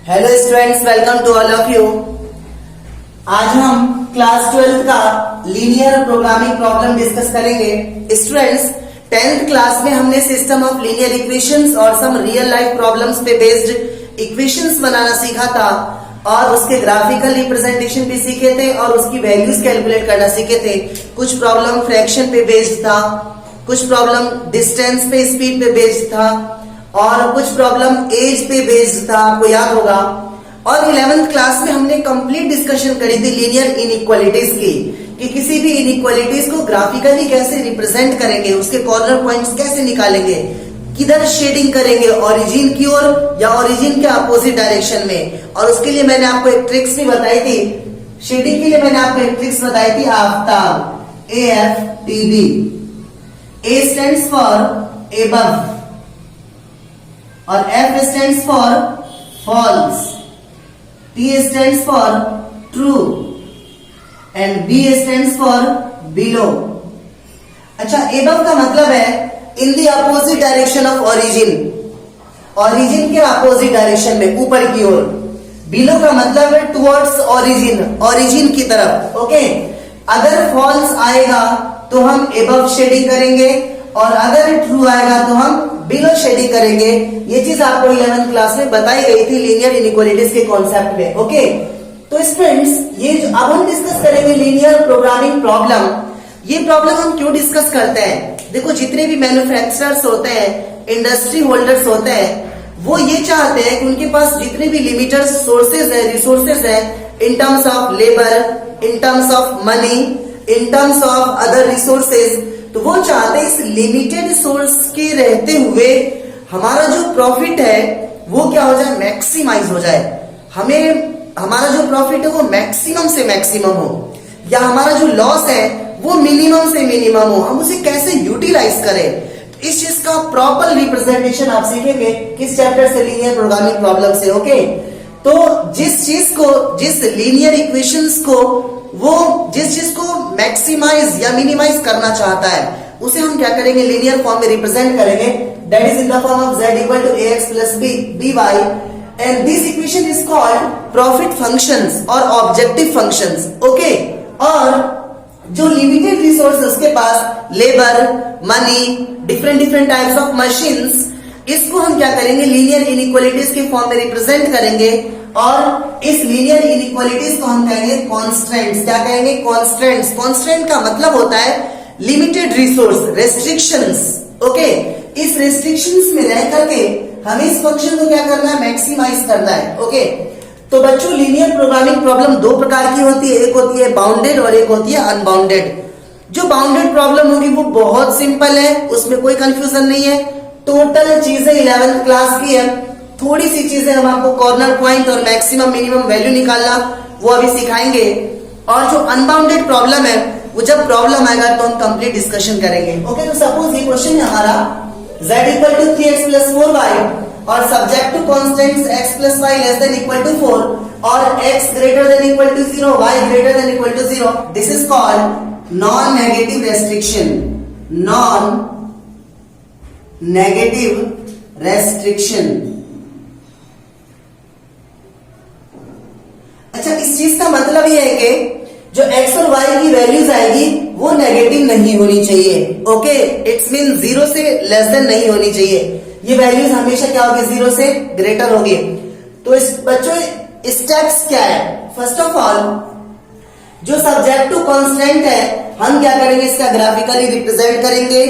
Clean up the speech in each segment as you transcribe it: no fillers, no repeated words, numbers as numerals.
Hello students, welcome to all of you. आज हम class 12 का लीनियर प्रोग्रामिंग प्रॉब्लम डिस्कस करेंगे। स्टूडेंट्स, 10th क्लास में हमने सिस्टम ऑफ लीनियर इक्वेशंस और सम रियल लाइफ प्रॉब्लम्स पे बेस्ड इक्वेशंस बनाना सीखा था और उसके ग्राफिकल रिप्रेजेंटेशन भी सीखे थे और उसकी वैल्यूज कैलकुलेट करना सीखे थे। कुछ प्रॉब्लम फ्रैक्शन पे बेस्ड था, कुछ प्रॉब्लम डिस्टेंस पे, स्पीड पे बेस्ड था और कुछ प्रॉब्लम एज पे बेस्ड था, आपको याद होगा। और 11th क्लास में हमने कंप्लीट डिस्कशन करी थी लीनियर इनइक्वालिटीज की, कि किसी भी इनइक्वालिटीज को ग्राफिकली कैसे रिप्रेजेंट करेंगे, उसके कॉर्नर पॉइंट्स कैसे निकालेंगे, किधर शेडिंग करेंगे, ओरिजिन की ओर या ओरिजिन के अपोजिट डायरेक्शन में। और उसके लिए मैंने आपको एक ट्रिक्स भी बताई थी। शेडिंग के लिए मैंने आपको एक ट्रिक्स बताई थी, Aftab, AFTB। A stands for above और F stands for false, T stands for true and B stands for below. अच्छा, एबव का मतलब है in the opposite direction of origin, origin के अपोजिट डायरेक्शन में, ऊपर की ओर। बिलो का मतलब है टुवर्ड्स ओरिजिन, ओरिजिन की तरफ। ओके, अगर फॉल्स आएगा तो हम एबव शेडिंग करेंगे और अगर ट्रू आएगा तो हम बिलो शेडिंग करेंगे। ये चीज आपको 11th क्लास में बताई गई थी लीनियर इनइक्वालिटीज के कॉन्सेप्ट में। ओके, तो स्टूडेंट्स, ये जो अब हम डिस्कस करेंगे लीनियर प्रोग्रामिंग प्रॉब्लम। ये प्रॉब्लम हम क्यों डिस्कस करते हैं? देखो, जितने भी मैन्युफैक्चरर्स होते हैं, इंडस्ट्री होल्डर्स होते हैं, वो ये चाहते हैं कि उनके पास जितने भी लिमिटेड सोर्सेज है, रिसोर्सेज है, in terms of labour, in terms of money, in terms of other resources, तो वो चाहते हैं इस लिमिटेड सोर्स के रहते हुए हमारा जो प्रॉफिट है वो क्या हो जाए, मैक्सिमाइज हो जाए। हमें हमारा जो प्रॉफिट है वो मैक्सिमम से मैक्सिमम हो, या हमारा जो लॉस है वो मिनिमम से मिनिमम हो। हम उसे कैसे यूटिलाइज करें, तो इस चीज का प्रॉपर रिप्रेजेंटेशन आप सीखेंगे किस चैप्टर से, लीनियर प्रोग्रामिंग प्रॉब्लम से। ओके, तो जिस चीज को, जिस लीनियर इक्वेशंस को, वो जिस चीज को मैक्सिमाइज या मिनिमाइज करना चाहता है उसे हम क्या करेंगे, लीनियर फॉर्म में रिप्रेजेंट करेंगे। That is in the form of z equal to ax plus by and this equation is called profit functions और ऑब्जेक्टिव फंक्शंस। ओके, और जो लिमिटेड रिसोर्स है उसके पास, labour, money, different different types of machines, इसको हम क्या करेंगे, लीनियर इनइक्वालिटीज के फॉर्म में रिप्रेजेंट करेंगे। और इस लीनियर इनइक्वालिटीज को हम कहेंगे कॉन्स्टेंट्स। क्या कहेंगे, कॉन्स्टेंट्स। कॉन्स्टेंट का मतलब होता है लिमिटेड रिसोर्स, रेस्ट्रिक्शंस। ओके, इस रेस्ट्रिक्शंस में रह करके हमें इस फंक्शन को क्या करना है, मैक्सिमाइज करना है। ओके, तो बच्चों, लीनियर प्रोग्रामिंग प्रॉब्लम दो प्रकार की होती है, एक होती है बाउंडेड और एक होती है अनबाउंडेड। जो बाउंडेड प्रॉब्लम होगी वो बहुत सिंपल है, उसमें कोई कंफ्यूजन नहीं है। टोटल चीजें 11th क्लास की है, थोड़ी सी चीजें हम आपको कॉर्नर पॉइंट और मैक्सिमम मिनिमम वैल्यू निकालना वो अभी सिखाएंगे। और जो अनबाउंडेड प्रॉब्लम है वो जब प्रॉब्लम आएगा तो हम कंप्लीट डिस्कशन करेंगे। ओके, तो सपोज ये क्वेश्चन है हमारा, z equal to 3x plus 4y और subject to constants x plus y less than equal to 4 और x greater than equal to 0, y greater than equal to 0। This is called non negative restriction, non negative restriction. अच्छा, इस चीज का मतलब ये है कि जो x और y की वैल्यूज आएगी वो नेगेटिव नहीं होनी चाहिए। ओके, इट्स मीन 0 से लेस देन नहीं होनी चाहिए। ये वैल्यूज हमेशा क्या होगी, 0 से ग्रेटर होगी। तो इस बच्चों स्टेप्स क्या है, फर्स्ट ऑफ ऑल जो सब्जेक्ट टू कांस्टेंट है हम क्या करेंगे, इसका ग्राफिकली रिप्रेजेंट करेंगे।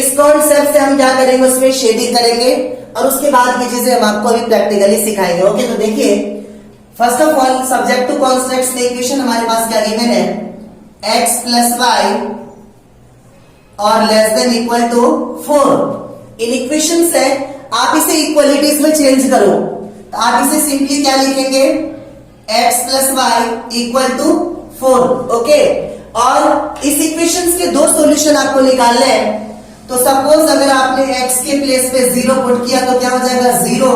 इस कॉन्सेप्ट से हम क्या करेंगे, उसमें शेडिंग करेंगे और उसके बाद की चीजें हम आपको अभी प्रैक्टिकली सिखाएंगे। ओके, तो देखिए, first of all subject to constants में इक्वेशन हमारे पास क्या गिवन है, x प्लस वाई और लेस देन इक्वल टू 4। इन इक्वेशन से आप इसे इक्वलिटीज में चेंज करो, तो आप इसे सिंपली क्या लिखेंगे, x plus y equal to 4। Okay, और इस इक्वेशन के दो सॉल्यूशन आपको निकालने हैं। तो सपोज अगर आपने x के प्लेस पे 0 पुट किया तो क्या हो जाएगा, 0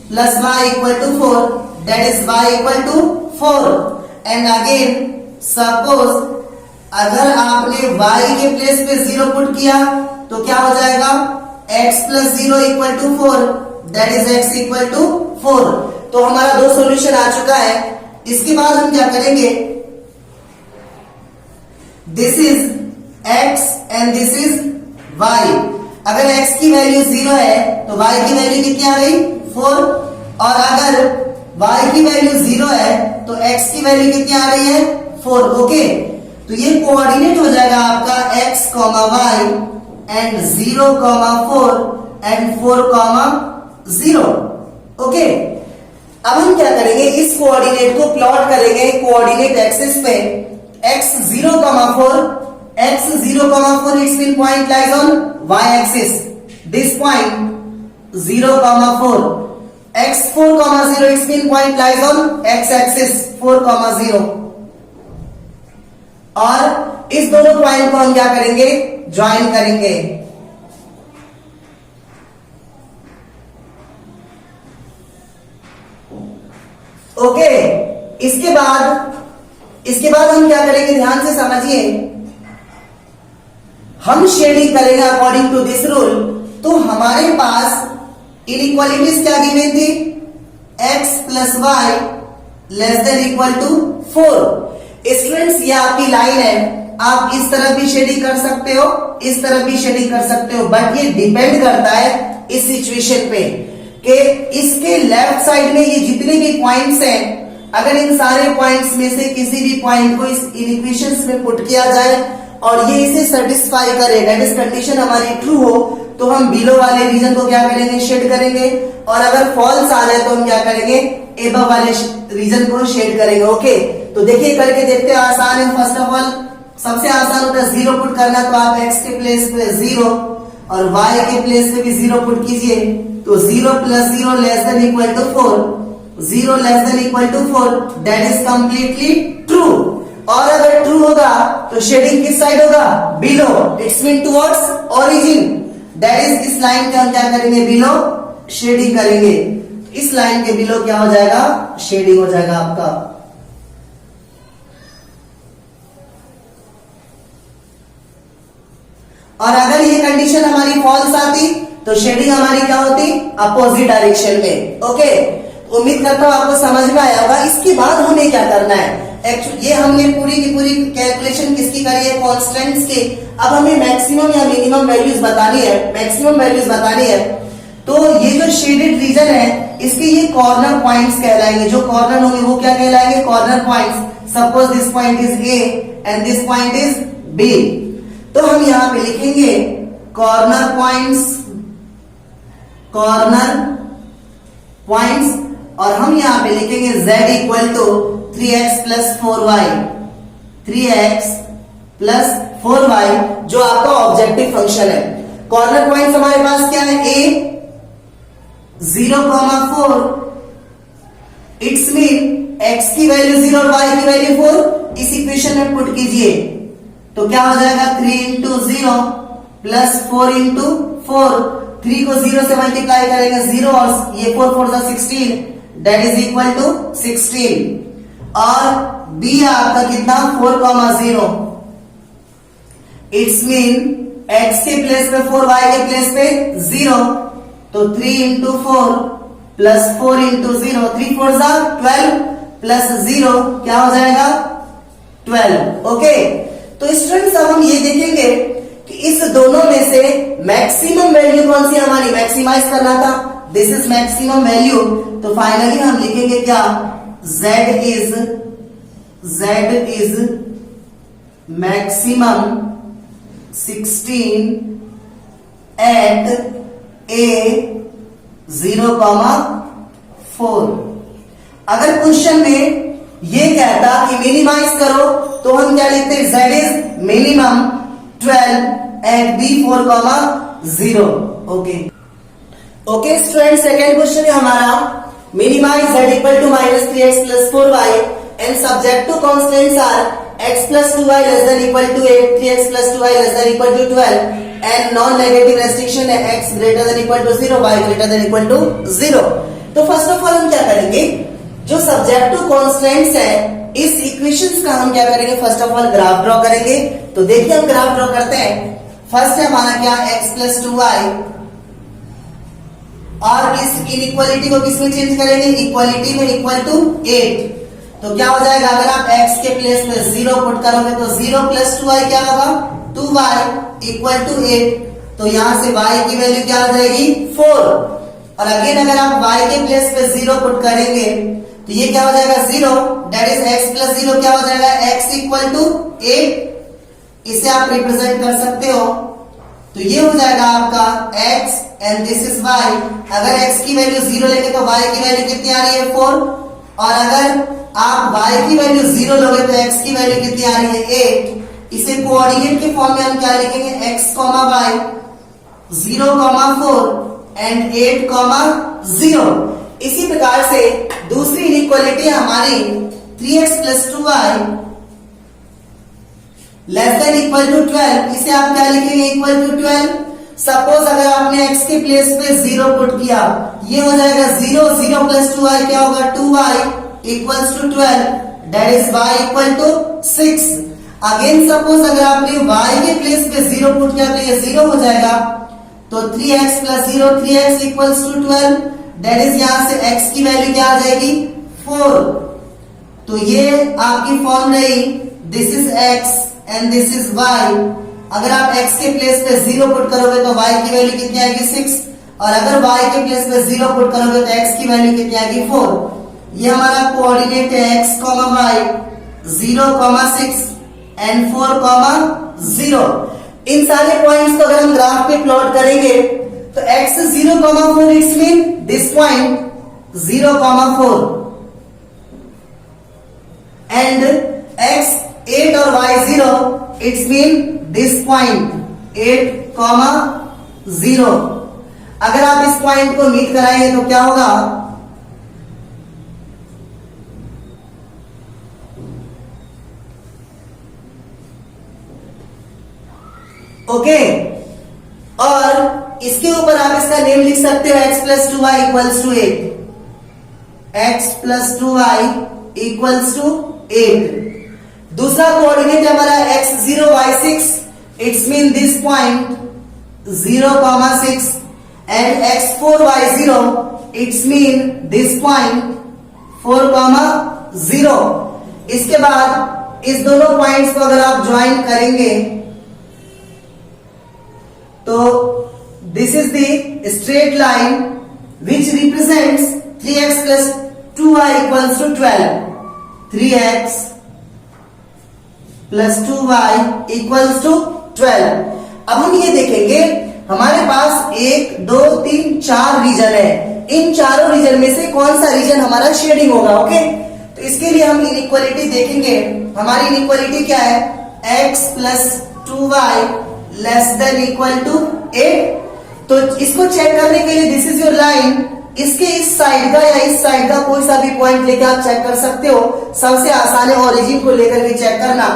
plus y equal to 4, that is y equal to 4। and again suppose अगर आपने y के प्लेस पे 0 पुट किया तो क्या हो जाएगा, x plus 0 equal to 4, that is x equal to 4। तो हमारा 2 सॉल्यूशन आ चुका है। इसके बाद हम क्या करेंगे, this is x and this is y। अगर x की वैल्यू 0 है तो y की वैल्यू कितनी आ गई 4, और अगर y की वैल्यू 0 है तो x की वैल्यू कितनी आ रही है 4। ओके, तो ये कोऑर्डिनेट हो जाएगा आपका x, y and 0, 4 and 4, 0। Okay, अब हम क्या करेंगे, इस कोऑर्डिनेट को प्लॉट करेंगे कोऑर्डिनेट एक्सिस पे। x 0, 4, x 0, 4 its mean point lies on y axis, this point 0, 4, x 4, 0 its mean point lies on x axis 4, 0। और इस दोनों पॉइंट को हम क्या करेंगे, ज्वाइन करेंगे। ओके, इसके बाद हम क्या करेंगे, ध्यान से समझिए, हम शेडिंग करेंगे अकॉर्डिंग टू दिस रूल। तो हमारे पास इनइक्वालिटीज क्या गिवन थी, x plus y less than equal to 4। Students, ये आपकी लाइन है, आप इस तरफ भी शेडिंग कर सकते हो, इस तरफ भी शेडिंग कर सकते हो, बट ये डिपेंड करता है इस सिचुएशन पे कि इसके लेफ्ट साइड में ये जितने भी पॉइंट्स हैं, अगर इन सारे पॉइंट्स में से किसी भी पॉइंट को इस इक्वेशंस में पुट किया जाए और ये इसे सेटिस्फाई करे, दैट इज कंडीशन हमारी ट्रू हो, तो हम बिलो वाले रीजन को क्या करेंगे, शेड करेंगे, और अगर फॉल्स आ जाए तो हम क्या करेंगे, एबव वाले रीजन को शेड करेंगे। ओके, तो देखिए करके देखते हैं, आसान है। फर्स्ट ऑफ ऑल सबसे आसान होता है 0 पुट करना, तो आप x के प्लेस पे 0 और y के प्लेस पे भी 0 पुट कीजिए, तो 0 plus 0 less than equal to 4, 0 less than equal to 4, that is completely true. और अगर ट्रू होगा तो शेडिंग किस साइड होगा, below, it's mean towards origin, that is इस लाइन पे हम क्या करेंगे, बिलो शेडिंग करेंगे। इस लाइन के बिलो क्या हो जाएगा, शेडिंग हो जाएगा आपका। और अगर ये कंडीशन हमारी फॉल्स आती तो शेडिंग हमारी क्या होती, अपोजिट डायरेक्शन में। ओके, उम्मीद करता हूं आपको समझ में आया होगा। इसके बाद हमें क्या करना है, एक्चुअली ये हमने पूरी की पूरी कैलकुलेशन किसकी करी है, कांस्टेंट्स की। अब हमें मैक्सिमम या मिनिमम वैल्यूज बतानी है, मैक्सिमम वैल्यूज बतानी है। तो ये जो शेडेड रीजन है, इसके ये कॉर्नर पॉइंट्स कहलाएंगे, जो कॉर्नर होंगे वो क्या कहलाएंगे, corner points. Suppose this point is A and this point is B, तो हम यहां पे लिखेंगे कॉर्नर पॉइंट्स, कॉर्नर पॉइंट्स, और हम यहां पे लिखेंगे z equal to 3x plus 4y, 3x plus 4y, जो आपका ऑब्जेक्टिव फंक्शन है। कॉर्नर पॉइंट्स हमारे पास क्या है, a 0, 4, इट्स मीन x की वैल्यू 0 और y की वैल्यू 4 इस इक्वेशन में पुट कीजिए, तो क्या हो जाएगा 3 इंटू 0 प्लस 4 इंटू 4, 3 को 0 से मल्टीप्लाई करेंगे 0 और ये 4 4 16, दैट इज इक्वल टू 16। और b आपका कितना 4, 0, इट्स मीन x के प्लेस पे 4, y के प्लेस पे 0, तो 3 इंटू 4 प्लस 4 इंटू 0, 3 4 12 प्लस 0 क्या हो जाएगा 12। ओके, तो स्टूडेंट्स अब हम ये देखेंगे कि इस दोनों में से मैक्सिमम वैल्यू कौन सी हमारी मैक्सिमाइज करना था, दिस इज मैक्सिमम वैल्यू। तो फाइनली हम लिखेंगे क्या, z is maximum 16 at a 0, 4। अगर क्वेश्चन में ये कहता कि मिनिमाइज करो तो हम क्या लिखते हैं, z is minimum 12 at b 4, 0। Okay student, second question है हमारा, minimize z equal to -3x plus 4y and subject to constants are x plus 2y less than equal to 8, 3x plus 2y less than equal to 12 and non negative restriction है x greater than equal to 0, y greater than equal to 0। तो first of all हम क्या करेंगे, जो subjective constants है इस equations का हम क्या करेंगे, first of all graph draw करेंगे। तो देखिए हम ग्राफ ड्रॉ करते हैं। फर्स्ट है हमारा क्या, x प्लस 2y और इस इनइक्वालिटी को किसमें चेंज करेंगे, इक्वालिटी में, इक्वल टू 8। तो क्या हो जाएगा, अगर आप x के प्लेस पे 0 पुट करोगे तो 0 प्लस 2y क्या होगा, 2y इक्वल टू 8। तो यहां से y की वैल्यू क्या हो जाएगी, 4। और अगेन अगर आप y के प्लेस पे 0 पुट करेंगे तो ये क्या हो जाएगा, 0, दैट इज x प्लस 0 क्या हो जाएगा, x इक्वल टू 8। इसे आप रिप्रेजेंट कर सकते हो। तो ये हो जाएगा आपका x and this is y। अगर x की वैल्यू 0 लेंगे तो y की वैल्यू कितनी आ रही है, 4। और अगर आप y की वैल्यू 0 लोगे तो x की वैल्यू कितनी आ रही है, 8। इसे कोऑर्डिनेट के फॉर्म में हम क्या लिखेंगे, x, y 0, 4 एंड 8, 0। इसी प्रकार से दूसरी इनइक्वालिटी हमारी 3x plus 2y less than equal to 12। इसे आप क्या लिखेंगे, इक्वल टू 12। सपोज अगर आपने x के प्लेस पे 0 पुट किया, ये हो जाएगा 0, 0 प्लस 2y क्या होगा, 2y equals to 12, that is y equal to 6। Again suppose अगर आपने y के प्लेस पे 0 पुट किया तो ये 0 हो जाएगा। तो 3x प्लस 0, 3x equals to 12, that is यहां से x की वैल्यू क्या आ जाएगी, 4। तो ये आपकी फॉर्म रही, this is x and this is y। अगर आप x के प्लेस पे 0 पुट करोगे तो y की वैल्यू कितनी आएगी, 6। और अगर y के प्लेस पे 0 पुट करोगे तो x की वैल्यू कितनी आएगी, 4। ये हमारा कोऑर्डिनेट है x, y 0, 6 एंड 4, 0। इन सारे पॉइंट्स को अगर हम ग्राफ पे प्लॉट करेंगे तो x 0, 4 it's mean this point 0, 4 and x 8 और y 0 it's mean this point 8, 0। अगर आप इस पॉइंट को मीट कराएंगे तो क्या होगा, ओके। और इसके ऊपर आप इसका नेम लिख सकते हो x plus 2y equals to 8, x plus 2y equals to 8। दूसरा कोऑर्डिनेट हमारा x 0, y 6, it's mean this point 0, 6 and x 4, y 0, it's mean this point 4, 0। इसके बाद इस दोनों पॉइंट्स को अगर आप ज्वाइन करेंगे तो this is the straight line which represents 3x plus 2y equals to 12, 3x plus 2y equals to 12। अब हम ये देखेंगे हमारे पास 1, 2, 3, 4 रीजन है। इन चारों रीजन में से कौन सा रीजन हमारा शेडिंग होगा, ओके। तो इसके लिए हम इनइक्वालिटी देखेंगे। हमारी इनइक्वालिटी क्या है, x plus 2y less than equal to 8। तो इसको चेक करने के लिए दिस इज योर लाइन, इसके इस साइड का या इस साइड का कोई सा भी पॉइंट लेके आप चेक कर सकते हो। सबसे आसान है ओरिजिन को लेकर के चेक करना।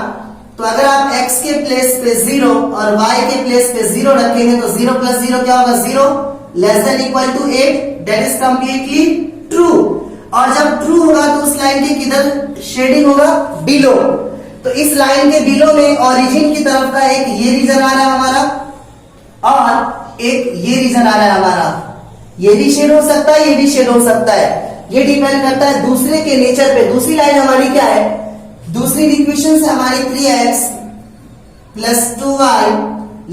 तो अगर आप x के प्लेस पे 0 और y के प्लेस पे 0 रखेंगे तो 0 प्लस 0 क्या होगा, 0 less than equal to 8, that is completely true. और जब ट्रू होगा तो उस लाइन के किधर शेडिंग होगा, बिलो। तो इस लाइन के बिलो में ओरिजिन की तरफ का एक ये रीजन आ रहा है हमारा और एक ये रीजन आ रहा है हमारा। ये भी शेड हो सकता है, ये भी शेड हो सकता है। ये डिपेंड करता है दूसरे के नेचर पे। दूसरी लाइन हमारी क्या है, दूसरी इक्वेशन से हमारी 3x plus 2y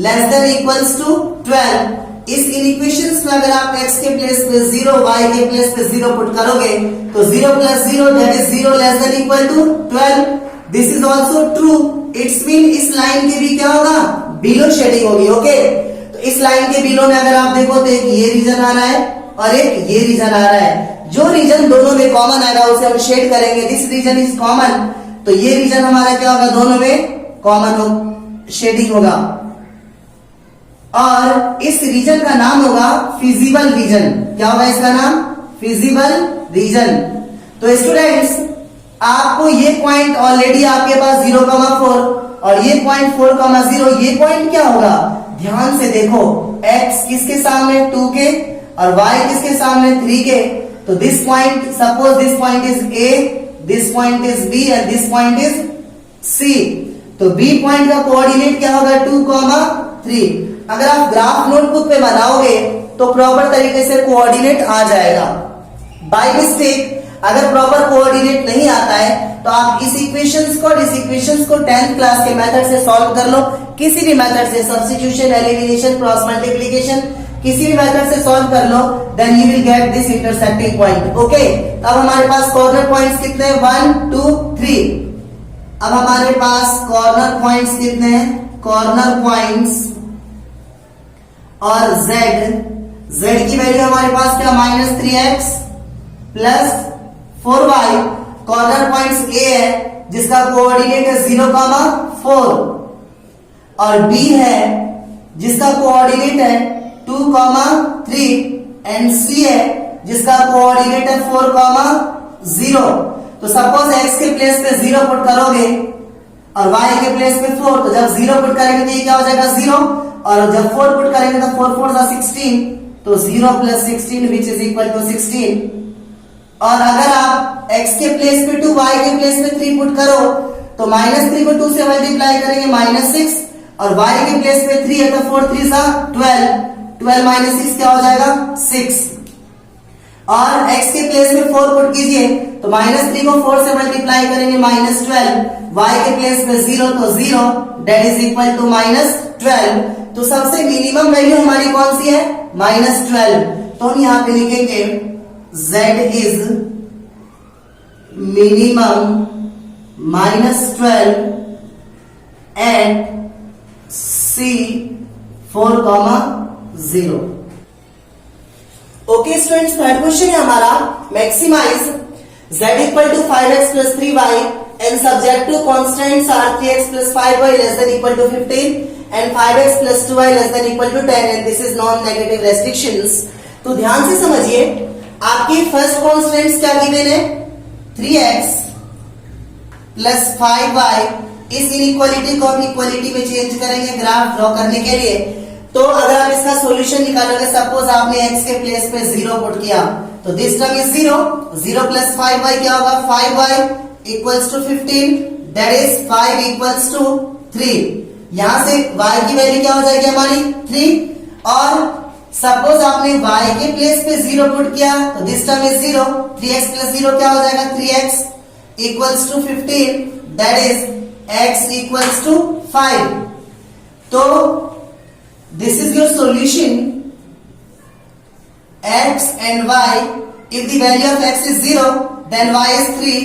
less than equals to 12। इस इक्वेशन में अगर आप x के प्लेस पे 0, y के प्लेस पे 0 पुट करोगे तो 0 plus 0 that is 0 less than equal to 12। This is also true, it's mean इस लाइन के भी क्या होगा, बिलो शेडिंग होगी, ओके। तो इस लाइन के बिलो में अगर आप देखो तो एक ये रीजन आ रहा है और एक ये रीजन आ रहा है। जो रीजन दोनों में कॉमन आएगा उसे हम शेड करेंगे, दिस रीजन इज कॉमन। तो ये रीजन हमारा क्या होगा, दोनों में कॉमन हो, शेडिंग होगा। और इस रीजन का नाम होगा फिजिबल रीजन। क्या होगा इसका नाम, फिजिबल रीजन। तो स्टूडेंट्स आपको ये पॉइंट ऑलरेडी आपके पास 0,4 और ये पॉइंट 4,0, ये पॉइंट क्या होगा, ध्यान से देखो, x किसके सामने 2 के और y किसके सामने 3 के। तो this point, suppose this point is A, this point is B and this point is C। तो B पॉइंट का कोऑर्डिनेट क्या होगा, 2,3। अगर आप ग्राफ नोटबुक पे बनाओगे तो प्रॉपर तरीके से कोऑर्डिनेट आ जाएगा। बाय मिस्टेक अगर प्रॉपर कोऑर्डिनेट नहीं आता है तो आप इस इक्वेशंस को और इस इक्वेशंस को 10th क्लास के मेथड से सॉल्व कर लो, किसी भी मेथड से, सब्स्टिट्यूशन, एलिमिनेशन, क्रॉस मल्टीप्लिकेशन, किसी भी मेथड से सॉल्व कर लो, then you will get this intersecting point. Okay, अब हमारे पास कॉर्नर पॉइंट्स कितने हैं? 1 2 3। अब हमारे पास कॉर्नर पॉइंट्स कितने हैं? कॉर्नर पॉइंट्स और z की वैल्यू हमारे पास क्या? -3x plus 4y। Corner points A है जिसका कोऑर्डिनेट है 0,4 और B है जिसका कोऑर्डिनेट है 2,3 एंड C है जिसका कोऑर्डिनेट है 4,0। तो सपोज x के प्लेस पे 0 पुट करोगे और y के प्लेस पे 4, तो जब 0 पुट करेंगे तो ये क्या हो जाएगा? 0, और जब 4 पुट करेंगे तो 4 4 16, तो 0 plus 16 which is equal to 16। और अगर आप x के प्लेस पे 2, y के प्लेस पे 3 पुट करो तो -3 को 2 से मल्टीप्लाई करेंगे -6, और y के प्लेस पे 3 है तो 4 3 सा 12, 12 माइनस 6 क्या हो जाएगा? 6। और x के प्लेस में 4 पुट कीजिए तो -3 को 4 से मल्टीप्लाई करेंगे -12, y के प्लेस पे 0 तो 0, दैट इज इक्वल टू -12। तो सबसे मिनिमम वैल्यू हमारी कौन सी है? -12। तो हम यहाँ पे लिखेंगे z is minimum -12 and c 4,0। Okay students, third question है हमारा, maximize z equal to 5x plus 3y and subject to constants are 3x plus 5y less than equal to 15 and 5x plus 2y less than equal to 10 and this is non negative restrictions. तो ध्यान से समझिए, आपकी first constants क्या given है? 3x plus 5y। इस inequality को हम इक्वालिटी में चेंज करेंगे ग्राफ ड्रॉ करने के लिए। तो अगर आप इसका सॉल्यूशन निकालोगे, सपोज आपने x के प्लेस पे 0 पुट किया तो this term is 0, 0 plus 5y क्या होगा? 5y equals to 15, that is 5 equals to 3। यहां से y की वैल्यू क्या हो जाएगी हमारी? 3। और सपोज आपने y के प्लेस पे 0 पुट किया तो दिस टर्म इज 0, 3x प्लस 0 क्या हो जाएगा? 3x equals to 15, that is x equals to 5। तो this is your solution x and y. If the value of x is 0, then y is 3,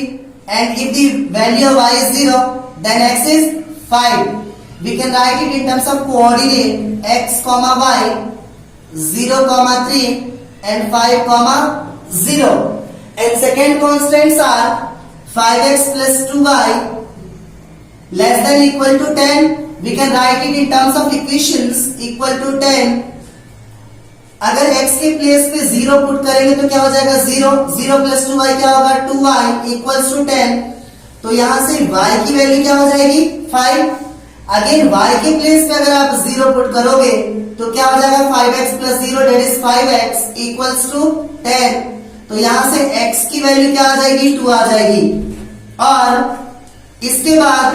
and if the value of y is 0, then x is 5. We can write it in terms of coordinate x comma y, 0 comma 3 and 5 comma 0. And second constants are 5x plus 2y less than equal to 10. We can write it in terms of equations equal to 10. अगर x के place पे 0 put करेंगे तो क्या हो जाएगा? 0, 0 plus 2y क्या होगा? 2y equals to 10। तो यहां से y की वैल्यू क्या हो जाएगी? 5। अगेन y के प्लेस पे अगर आप 0 पुट करोगे तो क्या हो जाएगा? 5x plus 0 that is 5x equals to 10। तो यहां से x की वैल्यू क्या आ जाएगी? 2 आ जाएगी। और इसके बाद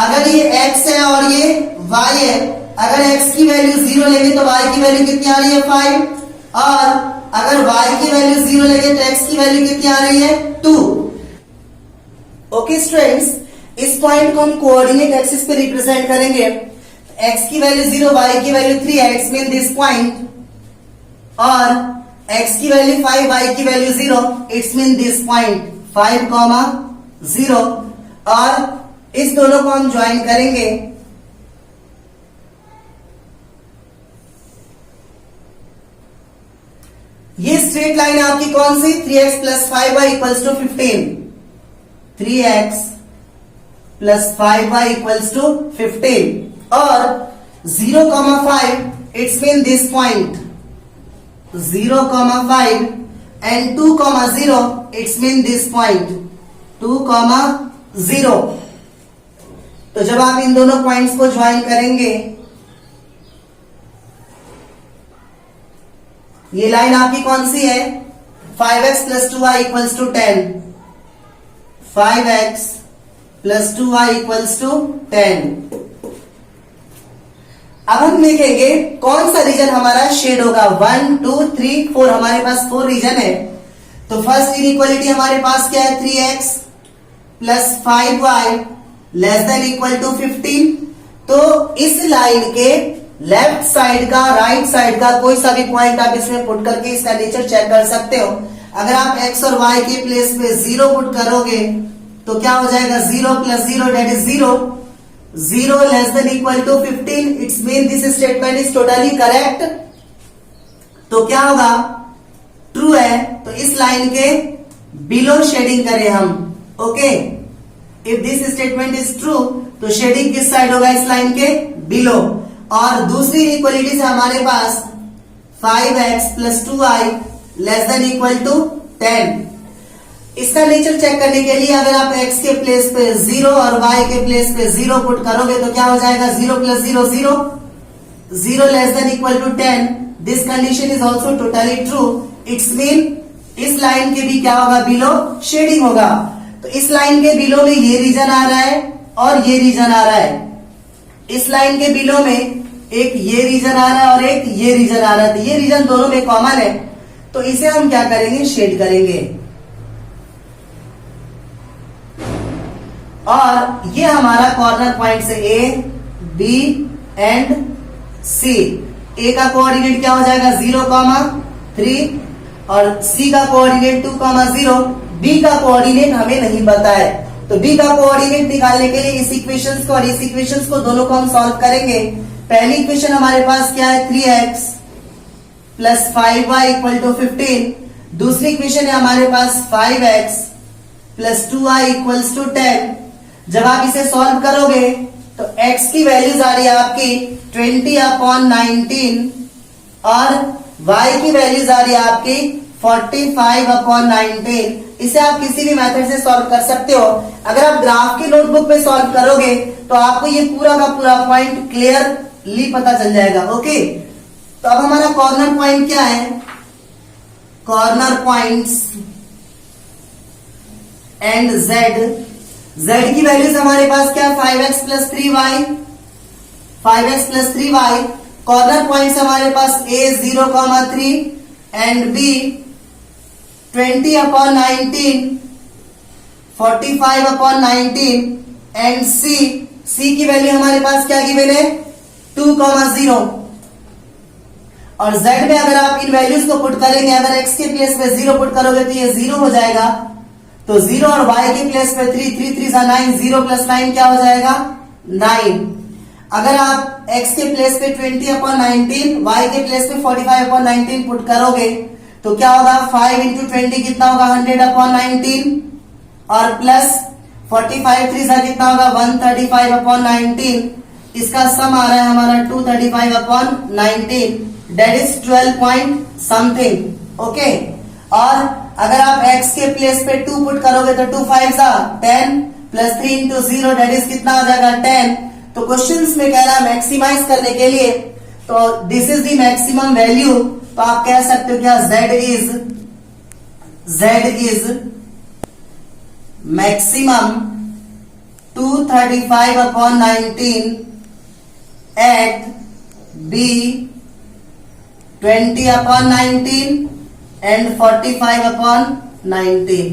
अगर ये x है और ये y है, अगर x की वैल्यू 0 लेंगे तो y की वैल्यू कितनी आ रही है? 5। और अगर y की वैल्यू 0 लेंगे तो x की वैल्यू कितनी आ रही है? 2। ओके स्टूडेंट्स, इस पॉइंट को हम कोऑर्डिनेट एक्सिस पे रिप्रेजेंट करेंगे। x की वैल्यू 0, y की वैल्यू 3 है, इट्स मीन दिस पॉइंट, और x की वैल्यू 5, y की value 0, it's mean this point 5, 0। और इस दोनों को हम ज्वाइन करेंगे ये स्ट्रेट लाइन आपकी कौन सी? 3x plus 5y equals to 15, 3x plus 5y equals to 15, और 0,5 it's mean this point 0,5 and 2,0 it's mean this point 2,0। तो जब आप इन दोनों पॉइंट्स को ज्वाइन करेंगे, ये लाइन आपकी कौन सी है? 5x plus 2y equals to 10, 5x plus 2y equals to 10। अब हम देखेंगे कौन सा रीजन हमारा शेड होगा। 1 2 3 4 हमारे पास 4 रीजन है। तो फर्स्ट इनइक्वालिटी हमारे पास क्या है, 3x plus 5y less than equal to 15। तो इस लाइन के लेफ्ट साइड का, राइट साइड का कोई सा भी पॉइंट आप इसमें पुट करके इसका नेचर चेक कर सकते हो। अगर आप x और y के प्लेस पे 0 पुट करोगे तो क्या हो जाएगा, 0 plus 0 that is 0, 0 less than equal to 15। It's mean this statement is totally correct. तो क्या होगा, ट्रू है। तो इस लाइन के बिलो शेडिंग करें हम। Okay, if this statement is true तो शेडिंग किस साइड होगा, इस लाइन के बिलो। और दूसरी इक्वलिटी से हमारे पास 5x plus 2y less than equal to 10। इसका नेचर चेक करने के लिए अगर आप x के प्लेस पे 0 और y के प्लेस पे 0 पुट करोगे तो क्या हो जाएगा, 0 plus 0 0, 0 less than equal to 10। This condition is also totally true. It's mean इस लाइन के भी क्या होगा, बिलो शेडिंग होगा। तो इस लाइन के बिलो में ये रीजन आ रहा है और ये रीजन आ रहा है। इस लाइन के बिलो में एक ये रीजन आ रहा है और एक ये रीजन आ रहा है। तो ये रीजन दोनों में कॉमन है, तो इसे हम क्या करेंगे, शेड करेंगे। और ये हमारा कॉर्नर पॉइंट से A, B and C। A का कोऑर्डिनेट क्या हो जाएगा, 0,3 और C का कोऑर्डिनेट 2,0। B का कोऑर्डिनेट हमें नहीं पता है, तो B का कोऑर्डिनेट निकालने के लिए इस इक्वेशंस को और इस इक्वेशंस को दोनों को हम सॉल्व करेंगे। पहली इक्वेशन हमारे पास क्या है, 3x plus 5y equal to 15। दूसरी इक्वेशन है हमारे पास 5x plus 2y equals to 10। जब आप इसे सॉल्व करोगे तो x की वैल्यूज आ रही है आपकी 20/19 और y की वैल्यूज आ रही है आपकी 45/19। इसे आप किसी भी मेथड से सॉल्व कर सकते हो। अगर आप ग्राफ की नोटबुक पे सॉल्व करोगे तो आपको ये पूरा का पूरा पॉइंट क्लियरली पता चल जाएगा। ओके, तो अब हमारा कॉर्नर पॉइंट क्या है, कॉर्नर पॉइंट्स एंड z की वैल्यूज हमारे पास क्या है, 5x plus 3y, 5x plus 3y। Corner points हमारे पास A 0,3 and B 20/19, 45/19 and C की वैल्यू हमारे पास क्या गिवन है, 2,0। और Z में अगर आप इन वैल्यूज को पुट करेंगे, अगर x के प्लेस पे 0 पुट करोगे तो ये 0 हो जाएगा। तो 0 और y के प्लेस पे 3 3 3 9, 0 प्लस 9 क्या हो जाएगा, 9। अगर आप x के प्लेस पे 20/19, y के प्लेस पे 45/19 पुट करोगे तो क्या होगा, 5 इंटू 20 कितना होगा, 100/19 और प्लस 45 3 सा कितना होगा, 135/19। इसका सम आ रहा है हमारा 235/19, that is 12 point something. Okay, और अगर आप x के प्लेस पे 2 पुट करोगे तो 2 5 सा 10 प्लस 3 इंटू 0 डेट इज कितना हो जाएगा, 10। तो क्वेश्चंस में कह रहा है मैक्सिमाइज करने के लिए, तो this is the maximum value. तो आप कह सकते हो क्या, z is maximum 235/19 at B 20/19 and 45/19।